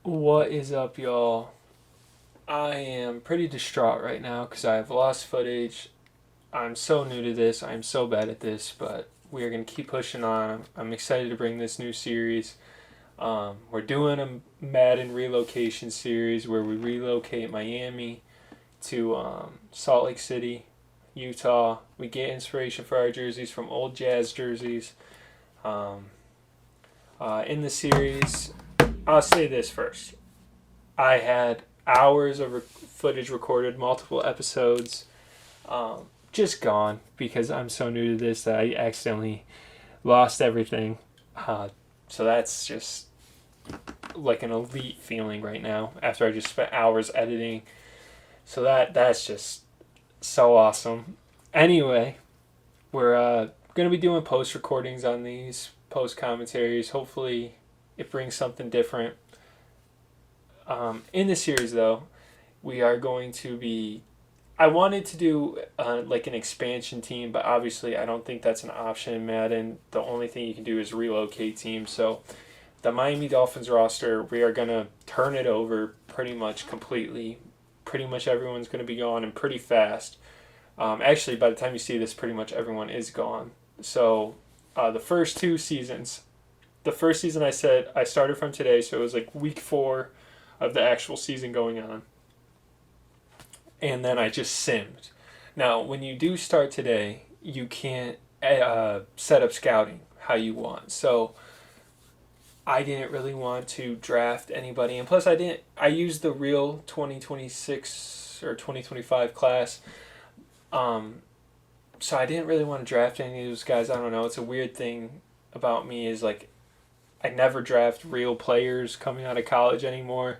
What is up, y'all? I am pretty distraught right now because I have lost footage. I'm so new to this. I'm so bad at this, but we are going to keep pushing on. I'm excited to bring this new series. We're doing a Madden relocation series where we relocate Miami to Salt Lake City, Utah. We get inspiration for our jerseys from old Jazz jerseys. Um, in the series, I'll say this first. I had hours of footage recorded, multiple episodes, just gone because I'm so new to this that I accidentally lost everything. So that's just like an elite feeling right now after I just spent hours editing. So that's just so awesome. Anyway, we're gonna be doing post recordings on these post commentaries. Hopefully, it brings something different. In the series, though, we are going to be. I wanted to do like an expansion team, but obviously, I don't think that's an option in Madden. The only thing you can do is relocate teams. So, the Miami Dolphins roster, we are going to turn it over pretty much completely. Pretty much everyone's going to be gone and pretty fast. Actually, by the time you see this, pretty much everyone is gone. So, the first two seasons, the first season I said I started from today, so it was like week 4 of the actual season going on. And then I just simmed. Now, when you do start today, you can't set up scouting how you want. So I didn't really want to draft anybody. And plus, I used the real 2026 or 2025 class. So I didn't really want to draft any of those guys. I don't know. It's a weird thing about me is like I never draft real players coming out of college anymore.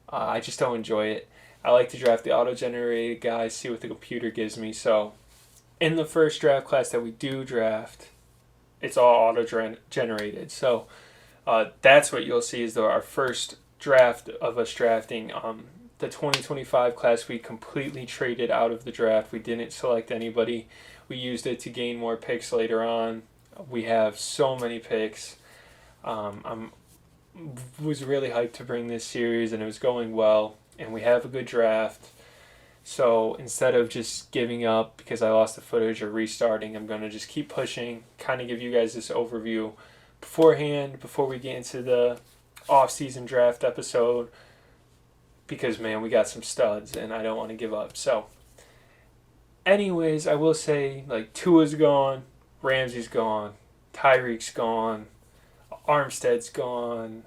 I just don't enjoy it. I like to draft the auto-generated guys, see what the computer gives me. So, in the first draft class that we do draft, it's all auto-generated. So, that's what you'll see is our first draft of us drafting. The 2025 class, we completely traded out of the draft. We didn't select anybody. We used it to gain more picks later on. We have so many picks. I'm was really hyped to bring this series, and it was going well, and we have a good draft. So instead of just giving up because I lost the footage or restarting, I'm going to just keep pushing, kind of give you guys this overview beforehand before we get into the off-season draft episode because, man, we got some studs, and I don't want to give up. So anyways, I will say, like, Tua's gone, Ramsey's gone, Tyreek's gone, Armstead's gone,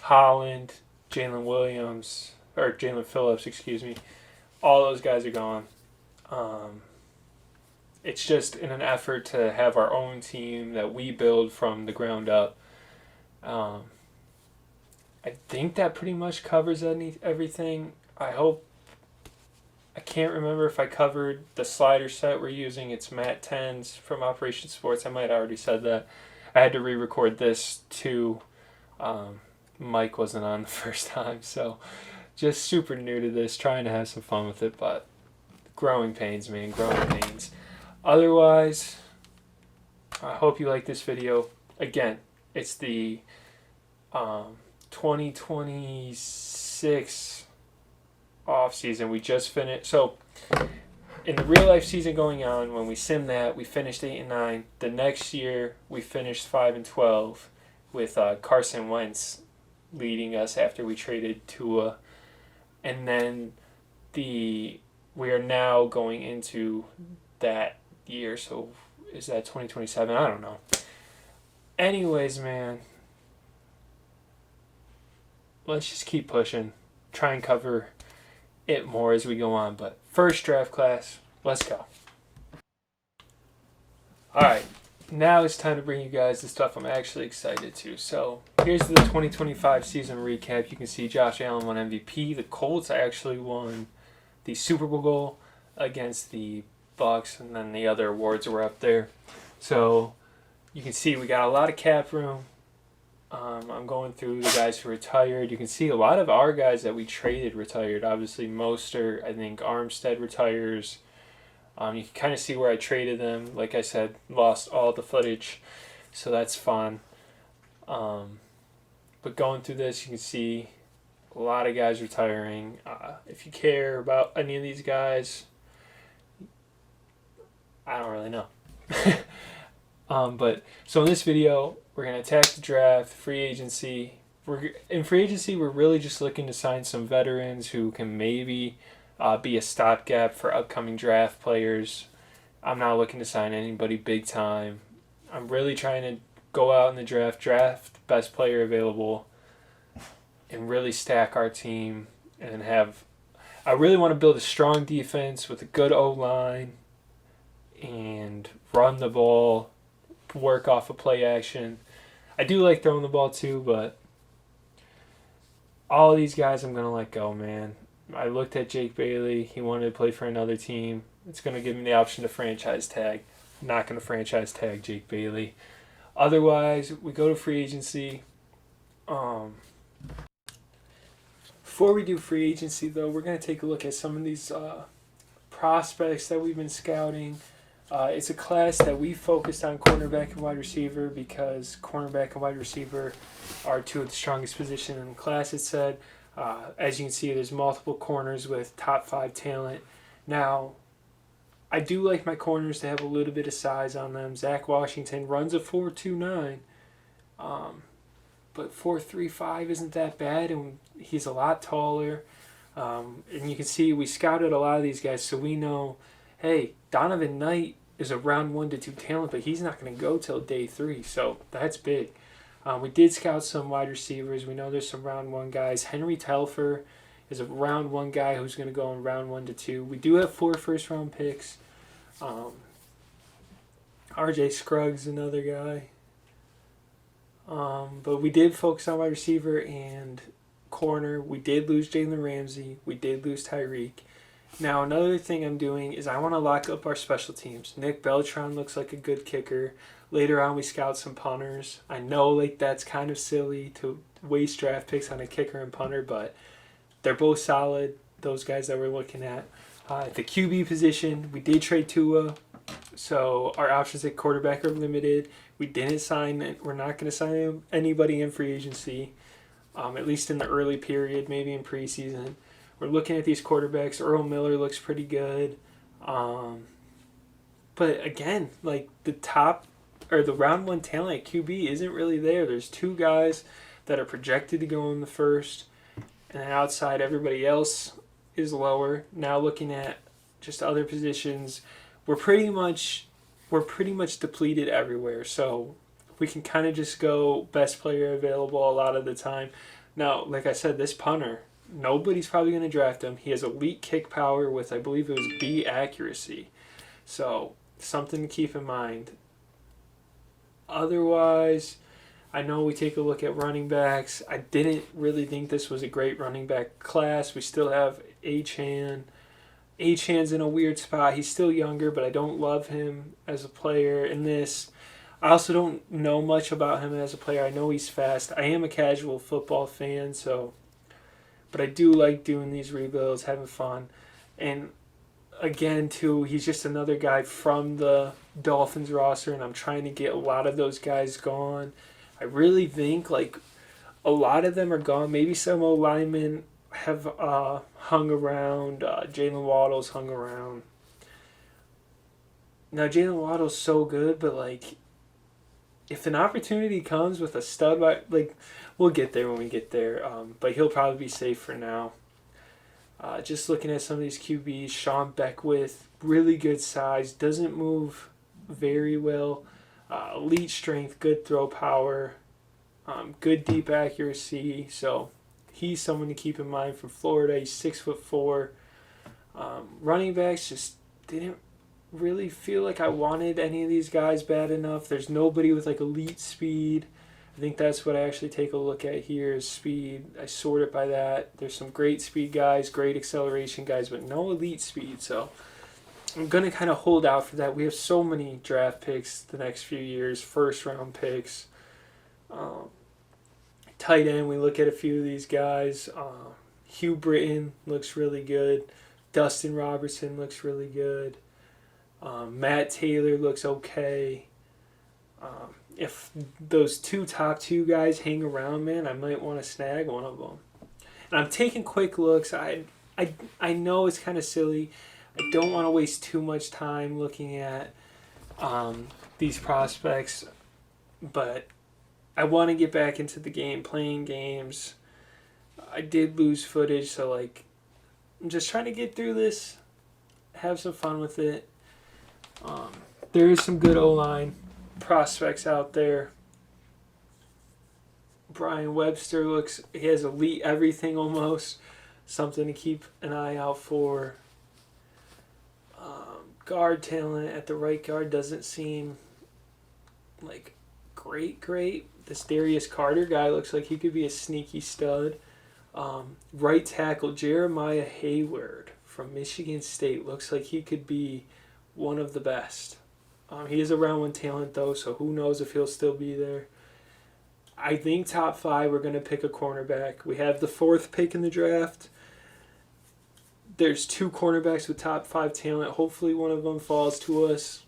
Holland, Jalen Phillips, excuse me. All those guys are gone. It's just in an effort to have our own team that we build from the ground up. I think that pretty much covers everything. I hope. I can't remember if I covered the slider set we're using. It's Matt 10s from Operation Sports. I might have already said that. I had to re-record this too. Mike wasn't on the first time, so just super new to this, trying to have some fun with it, but growing pains, man, growing pains. Otherwise, I hope you like this video. Again, it's the 2026 off season. We just finished. So in the real life season going on, when we sim that, we finished 8-9. The next year, we finished 5-12 with Carson Wentz leading us after we traded Tua, and then we are now going into that year. So is that 2027? I don't know. Anyways, man, let's just keep pushing. Try and cover it more as we go on. But first draft class, let's go. Alright, now it's time to bring you guys the stuff I'm actually excited to. So here's the 2025 season recap. You can see Josh Allen won MVP. The Colts actually won the Super Bowl against the Bucks, and then the other awards were up there. So you can see we got a lot of cap room. I'm going through the guys who retired. You can see a lot of our guys that we traded retired. Obviously, Mostert, I think Armstead retires. You can kind of see where I traded them. Like I said, lost all the footage, so that's fun. But going through this, you can see a lot of guys retiring. If you care about any of these guys, I don't really know. But so in this video, we're gonna attack the draft, free agency. In free agency, we're really just looking to sign some veterans who can maybe be a stopgap for upcoming draft players. I'm not looking to sign anybody big time. I'm really trying to go out in the draft best player available, and really stack our team and have. I really want to build a strong defense with a good O-line and run the ball, work off of play action. I do like throwing the ball too, but all of these guys I'm going to let go, man. I looked at Jake Bailey. He wanted to play for another team. It's going to give me the option to franchise tag. I'm not going to franchise tag Jake Bailey. Otherwise, we go to free agency. Before we do free agency, though, we're going to take a look at some of these prospects that we've been scouting. It's a class that we focused on cornerback and wide receiver because cornerback and wide receiver are two of the strongest positions in the class, it said. As you can see, there's multiple corners with top 5 talent. Now, I do like my corners to have a little bit of size on them. Zach Washington runs a 4.29, but 4.35 isn't that bad, and he's a lot taller. And you can see we scouted a lot of these guys, so we know, hey, Donovan Knight is a round 1 to 2 talent, but he's not going to go till day 3, so that's big. We did scout some wide receivers. We know there's some round 1 guys. Henry Telfer is a round 1 guy who's going to go in round 1 to 2. We do have 4 first-round picks. R.J. Scruggs, another guy. But we did focus on wide receiver and corner. We did lose Jalen Ramsey. We did lose Tyreek. Now, another thing I'm doing is I want to lock up our special teams. Nick Beltran looks like a good kicker. Later on, we scout some punters. I know that's kind of silly to waste draft picks on a kicker and punter, but they're both solid, those guys that we're looking at. At the QB position, we did trade Tua, so our options at quarterback are limited. We're not going to sign anybody in free agency, at least in the early period, maybe in preseason. We're looking at these quarterbacks. Earl Miller looks pretty good. But again, the round 1 talent at QB isn't really there. There's 2 guys that are projected to go in the first, and then outside everybody else is lower. Now looking at just other positions, we're pretty much depleted everywhere. So we can kind of just go best player available a lot of the time. Now, like I said, this punter, nobody's probably going to draft him. He has elite kick power with, I believe it was B accuracy. So something to keep in mind. Otherwise, I know we take a look at running backs. I didn't really think this was a great running back class. We still have Achane. Achane's in a weird spot. He's still younger, but I don't love him as a player in this. I also don't know much about him as a player. I know he's fast. I am a casual football fan, but I do like doing these rebuilds, having fun. And again, too, he's just another guy from the Dolphins roster, and I'm trying to get a lot of those guys gone. I really think a lot of them are gone. Maybe some old linemen have hung around. Jalen Waddle's hung around. Now, Jalen Waddle's so good, but if an opportunity comes with a stud, we'll get there when we get there. But he'll probably be safe for now. Just looking at some of these QBs, Sean Beckwith, really good size, doesn't move very well. Elite strength, good throw power, good deep accuracy. So he's someone to keep in mind from Florida. He's 6'4". Running backs just didn't really feel like I wanted any of these guys bad enough. There's nobody with elite speed. I think that's what I actually take a look at here is speed. I sort it by that. There's some great speed guys, great acceleration guys, but no elite speed. So I'm going to kind of hold out for that. We have so many draft picks the next few years, first-round picks. Tight end, we look at a few of these guys. Hugh Britton looks really good. Dustin Robertson looks really good. Matt Taylor looks okay. if those top two guys hang around, man, I might want to snag one of them. And I'm taking quick looks. I know it's kind of silly. I don't want to waste too much time looking at these prospects, but I want to get back into the game, playing games. I did lose footage, so like I'm just trying to get through this, have some fun with it. There is some good O-line prospects out there. Brian Webster he has elite everything almost. Something to keep an eye out for. Guard talent at the right guard doesn't seem like great. This Darius Carter guy looks like he could be a sneaky stud. Right tackle Jeremiah Hayward from Michigan State looks like he could be one of the best. He is a round one talent though, so who knows if he'll still be there. I think top 5 we're going to pick a cornerback. We have the 4th pick in the draft. There's 2 cornerbacks with top 5 talent. Hopefully one of them falls to us.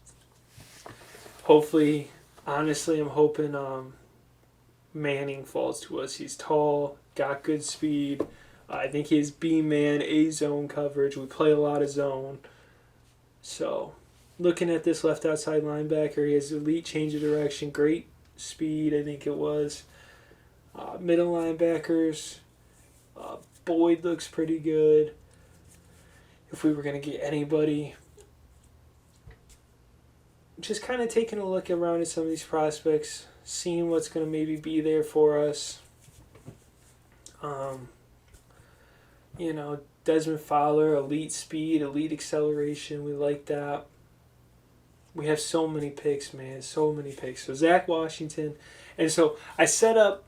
Hopefully, honestly, I'm hoping Manning falls to us. He's tall, got good speed. I think he has B-man, A-zone coverage. We play a lot of zone. So, looking at this left outside linebacker, he has elite change of direction, great speed, I think it was. Middle linebackers, Boyd looks pretty good. If we were going to get anybody, just kind of taking a look around at some of these prospects, seeing what's going to maybe be there for us. Desmond Fowler, elite speed, elite acceleration. We like that. We have so many picks, man. So many picks. So Zach Washington, and so I set up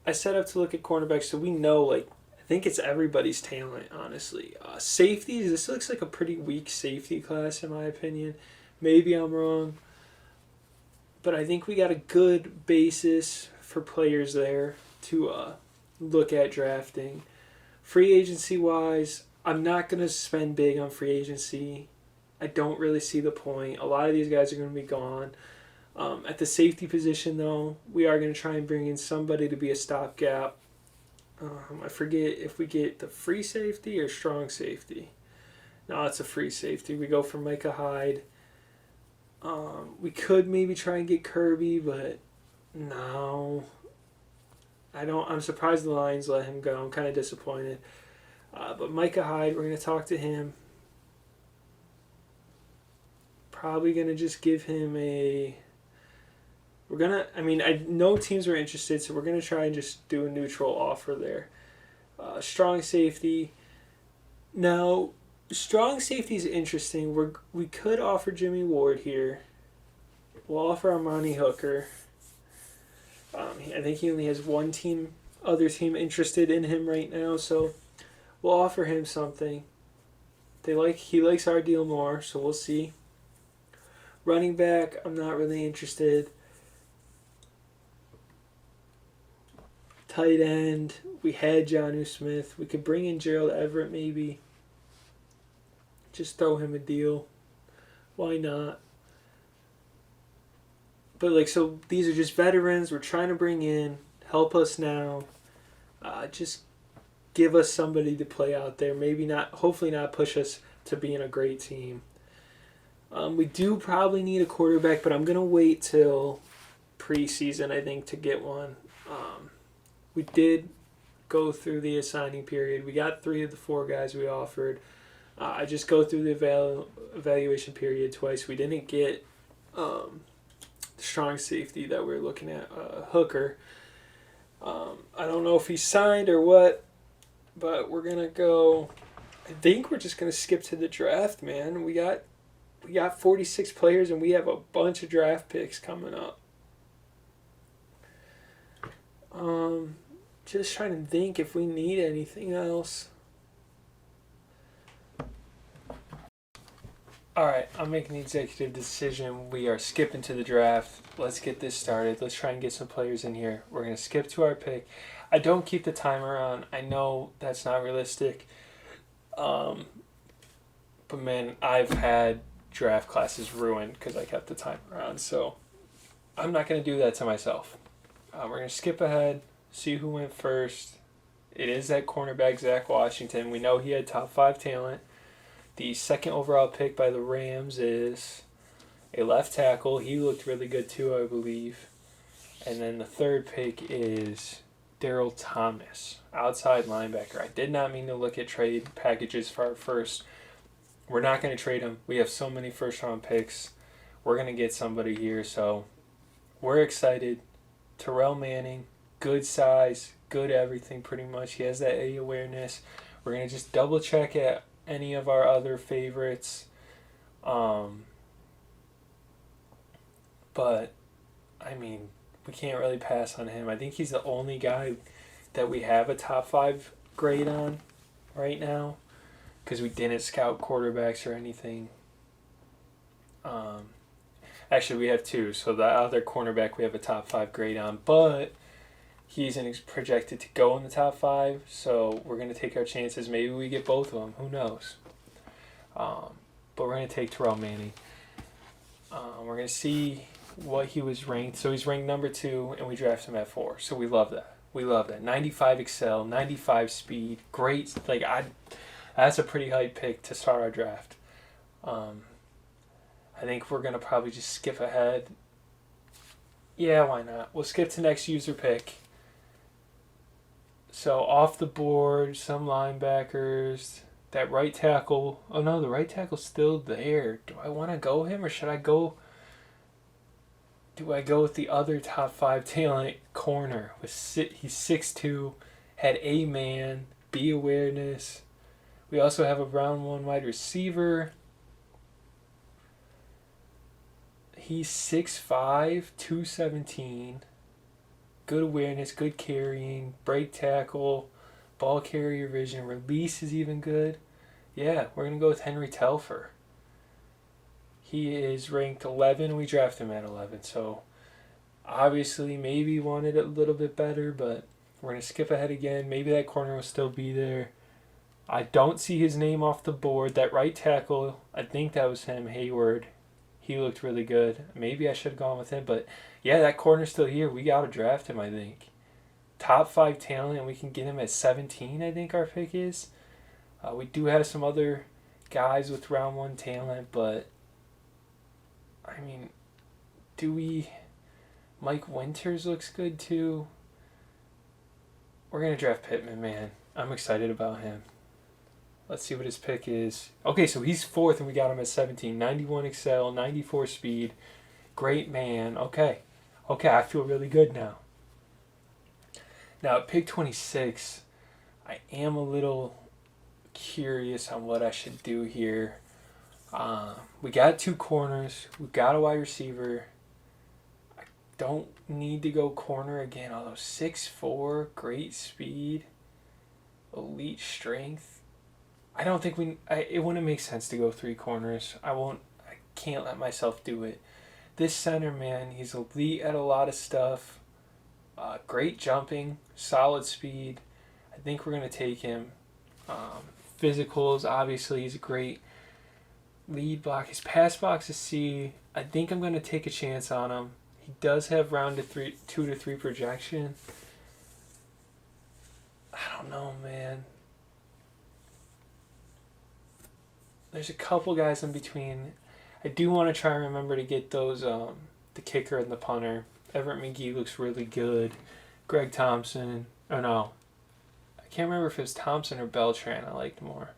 to look at cornerbacks, so we know I think it's everybody's talent, honestly. Safeties. This looks like a pretty weak safety class, in my opinion. Maybe I'm wrong, but I think we got a good basis for players there to look at drafting. Free agency wise, I'm not going to spend big on free agency. I don't really see the point. A lot of these guys are going to be gone. At the safety position, though, we are going to try and bring in somebody to be a stopgap. I forget if we get the free safety or strong safety. No, it's a free safety. We go for Micah Hyde. We could maybe try and get Kirby, but no. I'm surprised the Lions let him go. I'm kind of disappointed. But Micah Hyde, we're going to talk to him. Probably going to just give him I know teams are interested, so we're going to try and just do a neutral offer there. Strong safety. Now, strong safety is interesting. We could offer Jimmy Ward here. We'll offer Armani Hooker. I think he only has one other team interested in him right now, so we'll offer him something. He likes our deal more, so we'll see. Running back, I'm not really interested. Tight end, we had Jonnu Smith. We could bring in Gerald Everett maybe. Just throw him a deal. Why not? But so these are just veterans we're trying to bring in. Help us now. Just give us somebody to play out there. Hopefully not push us to being a great team. We do probably need a quarterback, but I'm going to wait till preseason, I think, to get one. We did go through the assigning period. We got 3 of the 4 guys we offered. I just go through the evaluation period twice. We didn't get the strong safety that we were looking at, Hooker. I don't know if he signed or what, but we're going to go. I think we're just going to skip to the draft, man. We got 46 players, and we have a bunch of draft picks coming up. Just trying to think if we need anything else. Alright, I'm making the executive decision. We are skipping to the draft. Let's get this started. Let's try and get some players in here. We're going to skip to our pick. I don't keep the timer on. I know that's not realistic. But man, I've had draft classes ruined because I kept the timer on. So I'm not going to do that to myself. We're going to skip ahead, see who went first. It is that cornerback, Zach Washington. We know he had top 5 talent. The second overall pick by the Rams is a left tackle. He looked really good too, I believe. And then the third pick is Daryl Thomas, outside linebacker. I did not mean to look at trade packages for our first. We're not going to trade him. We have so many first-round picks. We're going to get somebody here, so we're excited. Terrell Manning, good size, good everything pretty much. He has that A awareness. We're going to just double-check at any of our other favorites. But, I mean, we can't really pass on him. I think he's the only guy that we have a top 5 grade on right now because we didn't scout quarterbacks or anything. Actually, we have 2. So the other cornerback we have a top 5 grade on, but he's projected to go in the top 5. So we're going to take our chances. Maybe we get both of them. Who knows? But we're going to take Terrell Manning. We're going to see what he was ranked. So he's ranked number 2, and we draft him at 4. So we love that. We love that. 95 excel, 95 speed, great. That's a pretty high pick to start our draft. I think we're gonna probably just skip ahead. Yeah, why not? We'll skip to next user pick. So off the board, some linebackers. That right tackle. Oh no, the right tackle's still there. Do I want to go him or should I go? Do I go with the other top 5 talent corner? He's 6'2", had A man, B awareness. We also have a round 1 wide receiver. He's 6'5", 217. Good awareness, good carrying, break tackle, ball carrier vision, release is even good. Yeah, we're going to go with Henry Telfer. He is ranked 11. We draft him at 11. So obviously maybe wanted it a little bit better, but we're going to skip ahead again. Maybe that corner will still be there. I don't see his name off the board. That right tackle, I think that was him, Hayward. He looked really good. Maybe I should have gone with him, but yeah, that corner's still here. We got to draft him, I think. Top 5 talent, and we can get him at 17, I think our pick is. We do have some other guys with round 1 talent, but I mean, Mike Winters looks good too. We're going to draft Pittman, man. I'm excited about him. Let's see what his pick is. Okay, so he's 4th and we got him at 17. 91 excel, 94 speed. Great man. Okay, I feel really good now. Now at pick 26, I am a little curious on what I should do here. We got 2 corners. We got a wide receiver. I don't need to go corner again, although 6'4", great speed, elite strength. I don't think it wouldn't make sense to go 3 corners. I can't let myself do it. This center, man, he's elite at a lot of stuff. Great jumping, solid speed. I think we're going to take him. Physicals, obviously, he's a great lead block. His pass box is C. I think I'm going to take a chance on him. He does have round 2 to 3 projection. I don't know, man. There's a couple guys in between. I do want to try and remember to get those, the kicker and the punter. Everett McGee looks really good. Greg Thompson. Oh, no. I can't remember if it was Thompson or Beltran I liked more.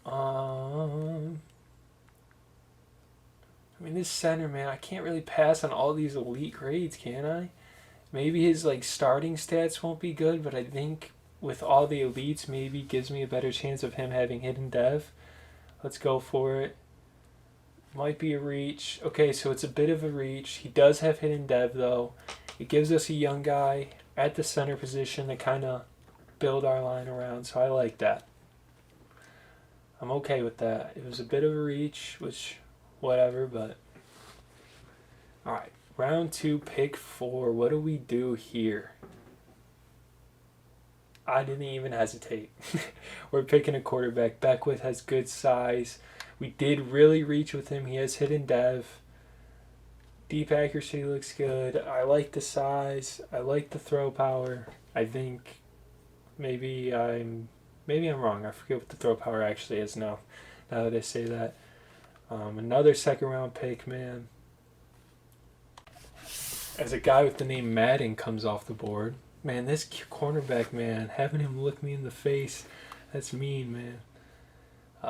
I mean, this center, man, I can't really pass on all these elite grades, can I? Maybe his, starting stats won't be good, but I think with all the elites, maybe gives me a better chance of him having hidden dev. Let's go for it. Might be a reach. Okay, so it's a bit of a reach. He does have hidden dev, though. It gives us a young guy at the center position to kind of build our line around, so I like that. I'm okay with that. It was a bit of a reach, which, whatever, but... Alright, round 2, pick 4. What do we do here? I didn't even hesitate. We're picking a quarterback. Beckwith has good size. We did really reach with him. He has hidden dev. Deep accuracy looks good. I like the size. I like the throw power. I think maybe I'm wrong. I forget what the throw power actually is now. Now that I say that, another second round pick, man. As a guy with the name Madden comes off the board, man, this cornerback, man, having him look me in the face, that's mean, man.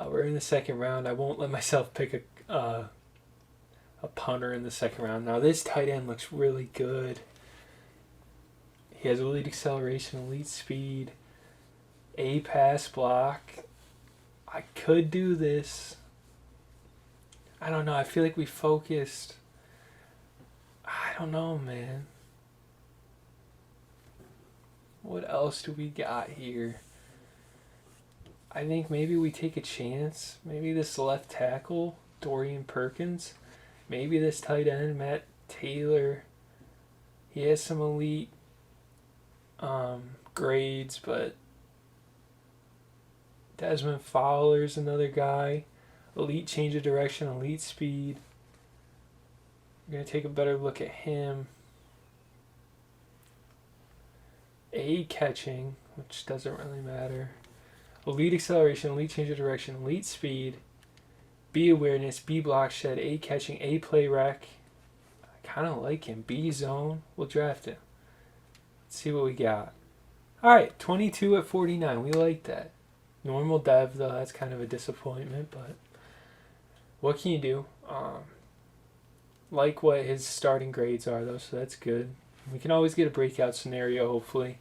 We're in the second round. I won't let myself pick a punter in the second round. Now this tight end looks really good. He has elite acceleration, elite speed, a pass block. I could do this. I don't know. I feel like we focused. I don't know, man. What else do we got here? I think maybe we take a chance. Maybe this left tackle, Dorian Perkins. Maybe this tight end, Matt Taylor. He has some elite grades, but Desmond Fowler's another guy. Elite change of direction, elite speed. We're going to take a better look at him. A catching, which doesn't really matter. Elite acceleration, elite change of direction, elite speed. B awareness, B block shed, A catching, A play rec. I kind of like him. B zone. We'll draft him. Let's see what we got. Alright, 22 at 49. We like that. Normal dev, though, that's kind of a disappointment, but what can you do? Like what his starting grades are, though, so that's good. We can always get a breakout scenario, hopefully.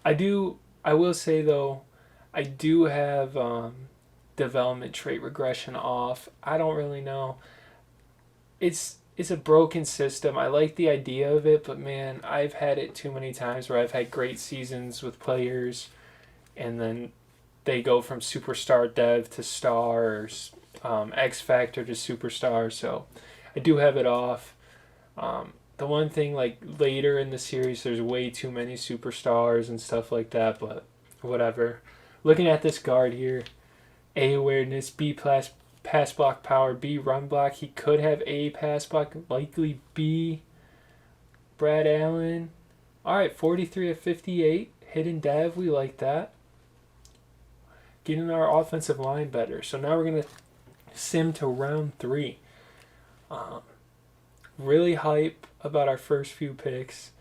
I will say, though, I do have development trait regression off. I don't really know. It's a broken system. I like the idea of it, but man, I've had it too many times where I've had great seasons with players, and then they go from superstar dev to star, or X Factor to superstar. So I do have it off. The one thing, like later in the series, there's way too many superstars and stuff like that, but whatever. Looking at this guard here, A awareness, B pass block power, B run block. He could have A pass block, likely B Brad Allen. All right, 43 of 58. Hidden dev, we like that. Getting our offensive line better. So now we're going to sim to round 3. Really hype about our first few picks.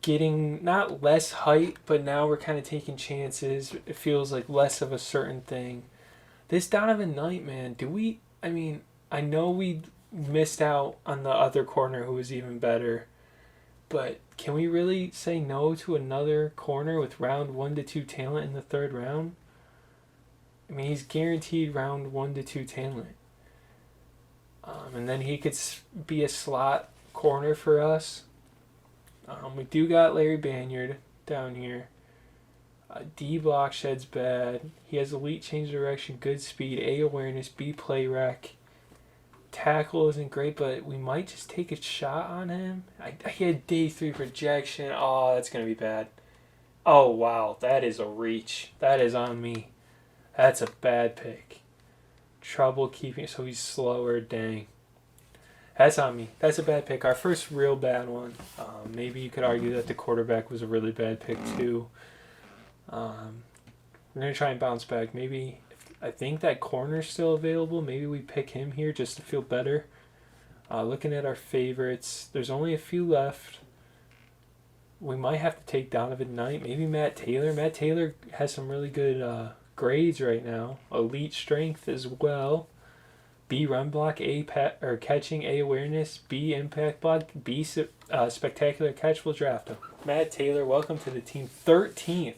Getting not less hype, but now we're kind of taking chances. It feels like less of a certain thing. This Donovan Knight, man, I know we missed out on the other corner who was even better, but can we really say no to another corner with round 1 to 2 talent in the third round? I mean, he's guaranteed round 1 to 2 talent. And then he could be a slot corner for us. We do got Larry Banyard down here. D block shed's bad. He has elite change of direction, good speed, A awareness, B play rec. Tackle isn't great, but we might just take a shot on him. He had day 3 projection. Oh, that's going to be bad. Oh, wow. That is a reach. That is on me. That's a bad pick. Trouble keeping, so he's slower. Dang. That's on me. That's a bad pick. Our first real bad one. Maybe you could argue that the quarterback was a really bad pick too. We're going to try and bounce back. Maybe, I think that corner's still available. Maybe we pick him here just to feel better. Looking at our favorites, there's only a few left. We might have to take Donovan Knight. Maybe Matt Taylor. Matt Taylor has some really good grades right now. Elite strength as well. B run block, A catching, A awareness, B impact block, B spectacular catch. We'll draft him. Matt Taylor, welcome to the team. 13th.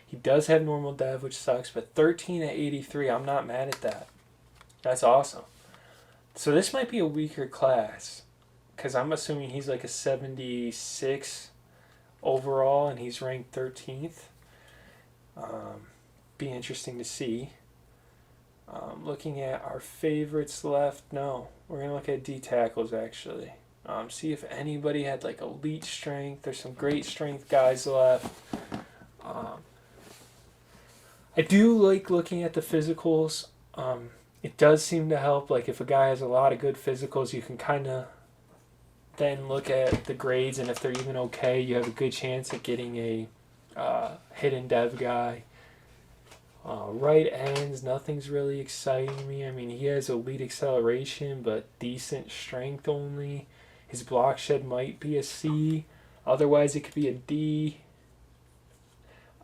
He does have normal dev, which sucks, but 13 at 83. I'm not mad at that. That's awesome. So this might be a weaker class, because I'm assuming he's like a 76 overall, and he's ranked 13th. Be interesting to see. Looking at our favorites left, no. We're going to look at D tackles, actually. See if anybody had like elite strength. There's some great strength guys left. I do like looking at the physicals. It does seem to help. Like if a guy has a lot of good physicals, you can kind of then look at the grades, and if they're even okay, you have a good chance at getting a hidden dev guy. Right ends, nothing's really exciting me. I mean, he has elite acceleration, but decent strength only. His block shed might be a C. Otherwise, it could be a D.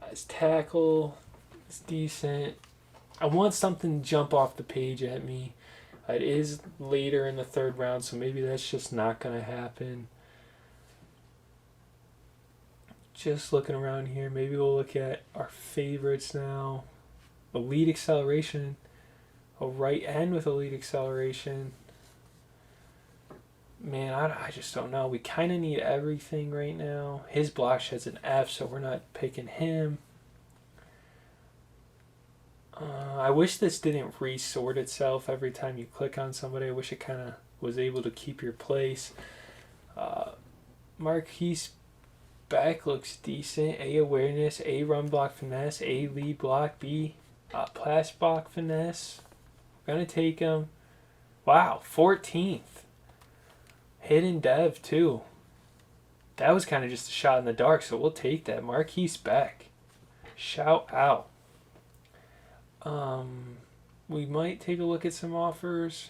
His tackle is decent. I want something to jump off the page at me. It is later in the third round, so maybe that's just not going to happen. Just looking around here, maybe we'll look at our favorites now. Elite acceleration. A right end with elite acceleration. Man, I just don't know. We kind of need everything right now. His block shed's an F, so we're not picking him. I wish this didn't resort itself every time you click on somebody. I wish it kind of was able to keep your place. Marquise Beck looks decent. A awareness, A run block finesse, A lead block, B pass block finesse. We're going to take him. Wow, 14th. Hidden dev too. That was kind of just a shot in the dark, so we'll take that. Marquise Beck. Shout out. We might take a look at some offers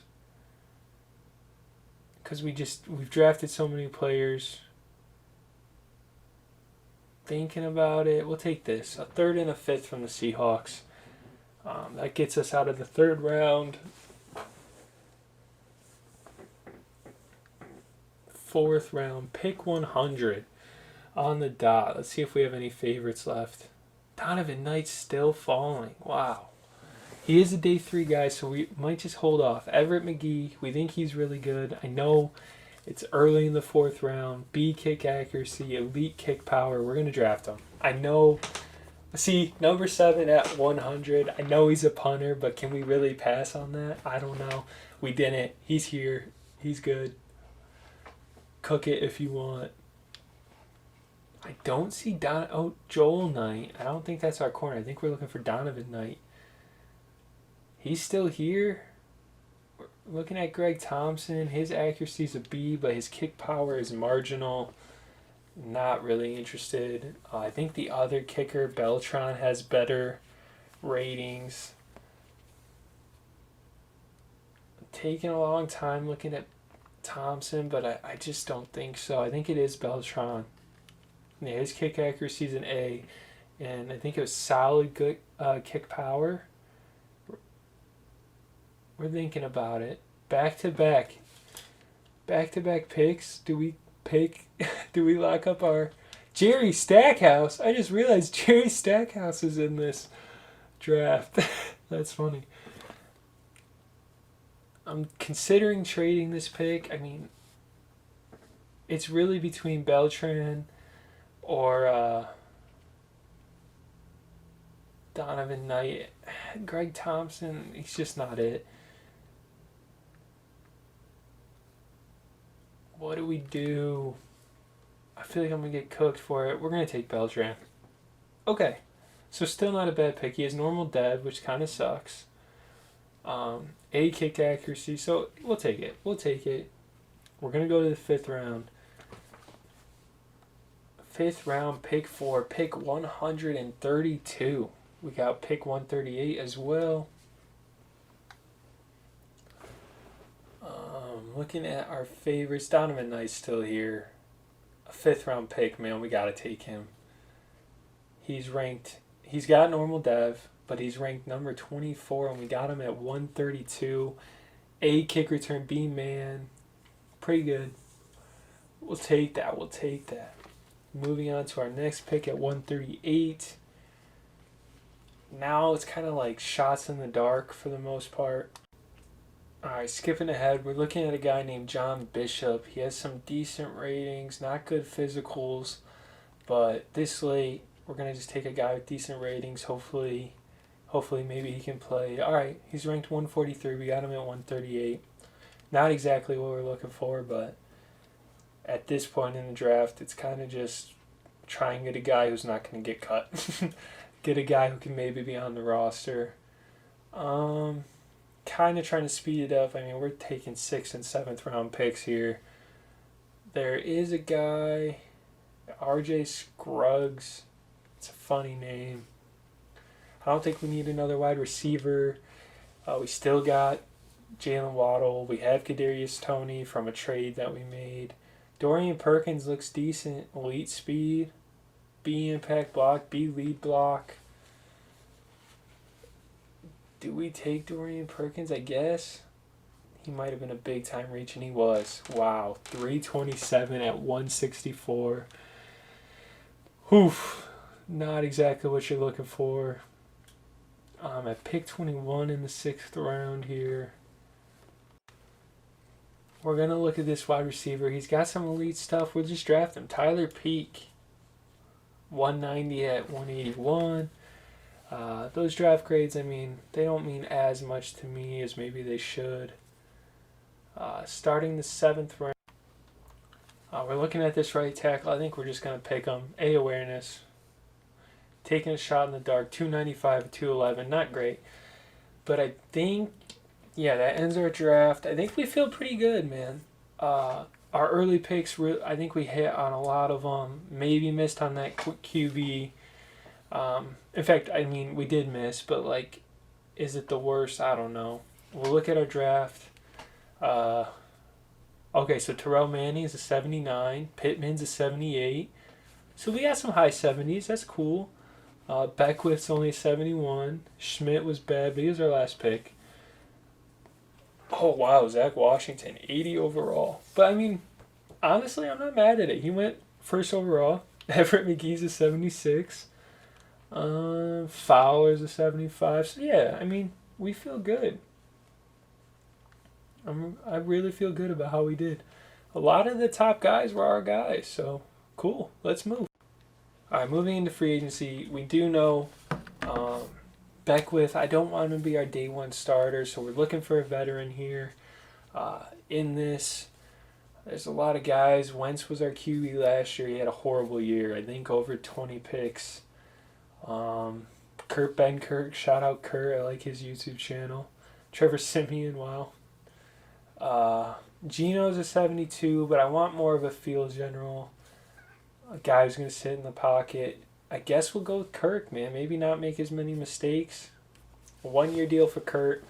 because we've drafted so many players. Thinking about it, we'll take this. A third and a fifth from the Seahawks. That gets us out of the third round. Fourth round, pick 100 on the dot. Let's see if we have any favorites left. Donovan Knight's still falling. Wow. He is a day 3 guy, so we might just hold off. Everett McGee, we think he's really good. I know it's early in the 4th round. B kick accuracy, elite kick power. We're going to draft him. I know. See, number 7 at 100. I know he's a punter, but can we really pass on that? I don't know. We didn't. He's here. He's good. Cook it if you want. I don't see Joel Knight. I don't think that's our corner. I think we're looking for Donovan Knight. He's still here. We're looking at Greg Thompson. His accuracy is a B, but his kick power is marginal. Not really interested. I think the other kicker, Beltran, has better ratings. Taking a long time looking at Thompson, but I just don't think so. I think it is Beltran. Yeah, his kick accuracy is an A, and I think it was solid good kick power. We're thinking about it. Back-to-back picks. Do we pick? Do we lock up our Jerry Stackhouse? I just realized Jerry Stackhouse is in this draft. That's funny. I'm considering trading this pick. I mean, it's really between Beltran or Donovan Knight. Greg Thompson, he's just not it. What do we do? I feel like I'm going to get cooked for it. We're going to take Beltran. Okay. So still not a bad pick. He has normal dev, which kind of sucks. A kick accuracy. So we'll take it. We're going to go to the 5th round. 5th round, pick 4. Pick 132. We got pick 138 as well. Looking at our favorites, Donovan Knight's still here. A 5th round pick, man, we gotta take him. He's got normal dev, but he's ranked number 24, and we got him at 132. A kick return, B man, pretty good. We'll take that. Moving on to our next pick at 138. Now it's kind of like shots in the dark for the most part. Alright, skipping ahead, we're looking at a guy named John Bishop. He has some decent ratings, not good physicals, but this late, we're going to just take a guy with decent ratings. Hopefully maybe he can play. Alright, he's ranked 143. We got him at 138. Not exactly what we're looking for, but at this point in the draft, it's kind of just try and get a guy who's not going to get cut. Get a guy who can maybe be on the roster. Kind of trying to speed it up. I mean, we're taking 6th and 7th round picks here. There is a guy, RJ Scruggs. It's a funny name. I don't think we need another wide receiver. We still got Jalen Waddle. We have Kadarius Toney from a trade that we made. Dorian Perkins looks decent. Elite speed. B impact block. B lead block. Do we take Dorian Perkins? I guess. He might have been a big time reach, and he was. Wow. 327 at 164. Oof. Not exactly what you're looking for. At pick 21 in the 6th round here. We're going to look at this wide receiver. He's got some elite stuff. We'll just draft him. Tyler Peak. 190 at 181. Those draft grades, I mean, they don't mean as much to me as maybe they should. Starting the 7th round. We're looking at this right tackle. I think we're just going to pick him. A awareness. Taking a shot in the dark. 295 211. Not great. But I think, yeah, that ends our draft. I think we feel pretty good, man. Our early picks, I think we hit on a lot of them. Maybe missed on that QB. In fact, I mean, we did miss, but, like, is it the worst? I don't know. We'll look at our draft. Okay, so Terrell Manning is a 79. Pittman's a 78. So we got some high 70s. That's cool. Beckwith's only a 71. Schmidt was bad, but he was our last pick. Oh, wow, Zach Washington, 80 overall. But, I mean, honestly, I'm not mad at it. He went first overall. Everett McGee's a 76. Fowler's a 75. So, yeah, I mean, we feel good. I really feel good about how we did. A lot of the top guys were our guys, so cool. Let's move. All right, moving into free agency, we do know Beckwith, I don't want him to be our day one starter, so we're looking for a veteran here. In this, there's a lot of guys. Wentz was our QB last year. He had a horrible year. I think over 20 picks. Kurt Benkirk, shout out Kurt. I like his YouTube channel. Trevor Siemian, wow. Gino's a 72, but I want more of a field general. A guy who's going to sit in the pocket. I guess we'll go with Kirk, man. Maybe not make as many mistakes. A 1-year deal for Kirk.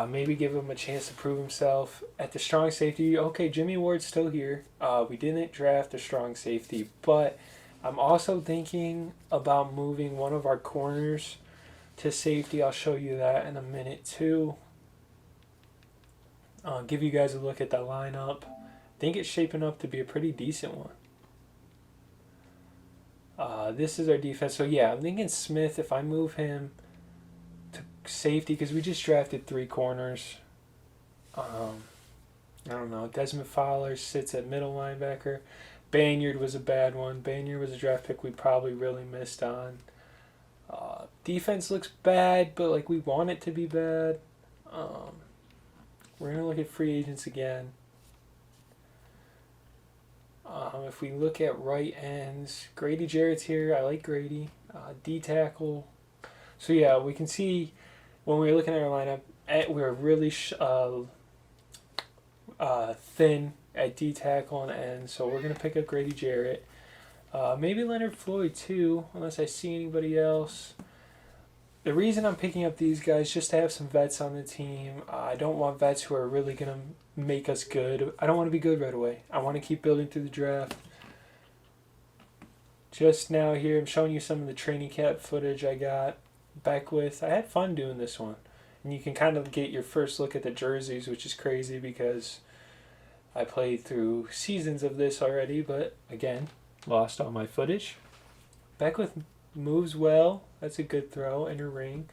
Maybe give him a chance to prove himself. At the strong safety, okay, Jimmy Ward's still here. We didn't draft a strong safety, but I'm also thinking about moving one of our corners to safety. I'll show you that in a minute, too. Give you guys a look at the lineup. I think it's shaping up to be a pretty decent one. This is our defense. So, yeah, I'm thinking Smith, if I move him to safety, because we just drafted 3 corners. I don't know. Desmond Fowler sits at middle linebacker. Banyard was a bad one. Banyard was a draft pick we probably really missed on. Defense looks bad, but, like, we want it to be bad. We're going to look at free agents again. If we look at right ends, Grady Jarrett's here. I like Grady. D tackle. So, yeah, we can see when we're looking at our lineup, we're really thin at D tackle and end. So we're going to pick up Grady Jarrett. Maybe Leonard Floyd, too, unless I see anybody else. The reason I'm picking up these guys just to have some vets on the team. I don't want vets who are really going to make us good. I don't want to be good right away. I want to keep building through the draft. Just now here, I'm showing you some of the training camp footage I got back with. I had fun doing this one. And you can kind of get your first look at the jerseys, which is crazy because I played through seasons of this already, but again, lost all my footage. Beckwith moves well. That's a good throw. Inner ring.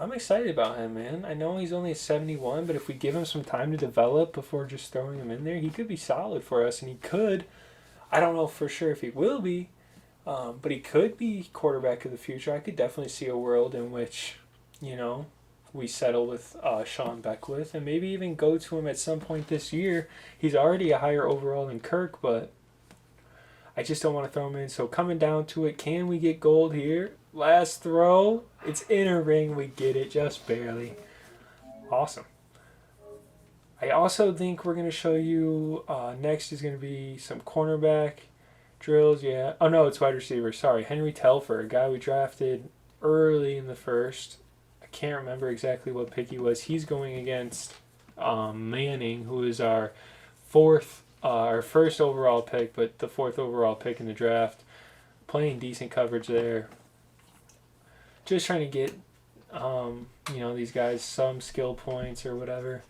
I'm excited about him, man. I know he's only a 71, but if we give him some time to develop before just throwing him in there, he could be solid for us, and he could. I don't know for sure if he will be, but he could be quarterback of the future. I could definitely see a world in which, we settle with Sean Beckwith and maybe even go to him at some point this year. He's already a higher overall than Kirk, but I just don't want to throw him in. So coming down to it, can we get gold here? Last throw. It's inner ring. We get it just barely. Awesome. I also think we're going to show you next is going to be some cornerback drills. Yeah. Oh, no, it's wide receiver. Sorry. Henry Telfer, a guy we drafted early in the first. I can't remember exactly what pick he was. He's going against Manning, who is our first overall pick, but the fourth overall pick in the draft. Playing decent coverage there. Just trying to get, these guys some skill points or whatever.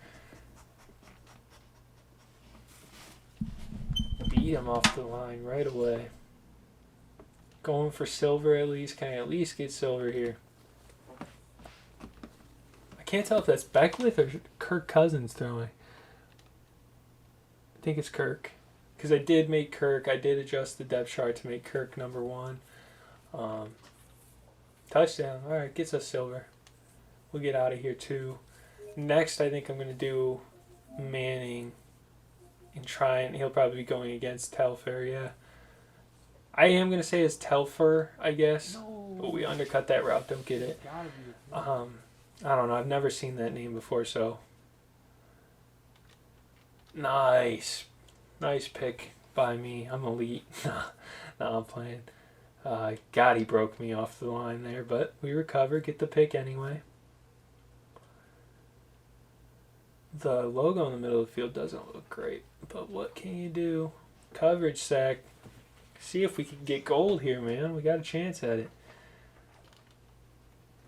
Beat him off the line right away. Going for silver at least. Can I at least get silver here? I can't tell if that's Beckwith or Kirk Cousins throwing. I think it's Kirk. Because I did make Kirk. I did adjust the depth chart to make Kirk number 1. Touchdown. All right, gets us silver. We'll get out of here too. Next, I think I'm going to do Manning and try, and he'll probably be going against Telfair, yeah. I am going to say it's Telfer, I guess. No. But we undercut that route. Don't get it. I don't know. I've never seen that name before, so. Nice. Nice pick by me. I'm elite. No, I'm playing. God, he broke me off the line there, but we recover, get the pick anyway. The logo in the middle of the field doesn't look great, but what can you do? Coverage sack. See if we can get gold here, man. We got a chance at it.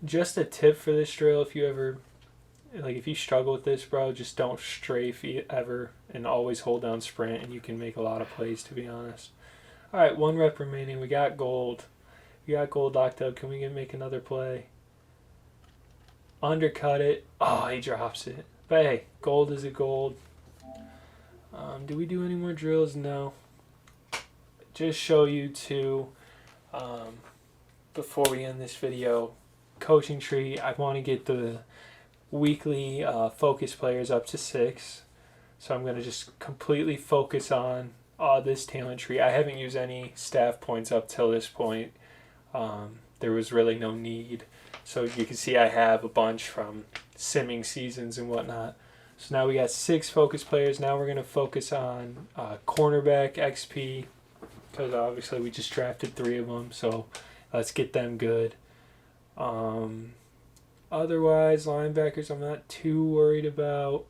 Just a tip for this drill, if you struggle with this, bro, just don't strafe ever and always hold down sprint, and you can make a lot of plays, to be honest. All right, 1 rep remaining. We got gold. We got gold locked up. Can we make another play? Undercut it. Oh, he drops it. But hey, gold is a gold. Do we do any more drills? No. Just show you two, before we end this video, coaching tree. I want to get the weekly focus players up to 6. So I'm going to just completely focus on this talent tree. I haven't used any staff points up till this point. There was really no need. So you can see I have a bunch from simming seasons and whatnot. So now we got 6 focus players. Now we're going to focus on cornerback XP, because obviously we just drafted 3 of them. So let's get them good. Otherwise, linebackers I'm not too worried about.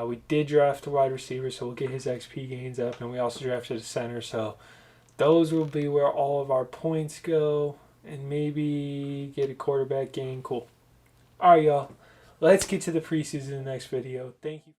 We did draft a wide receiver, so we'll get his XP gains up, and we also drafted a center, so those will be where all of our points go, and maybe get a quarterback gain. Cool. All right, y'all. Let's get to the preseason in the next video. Thank you.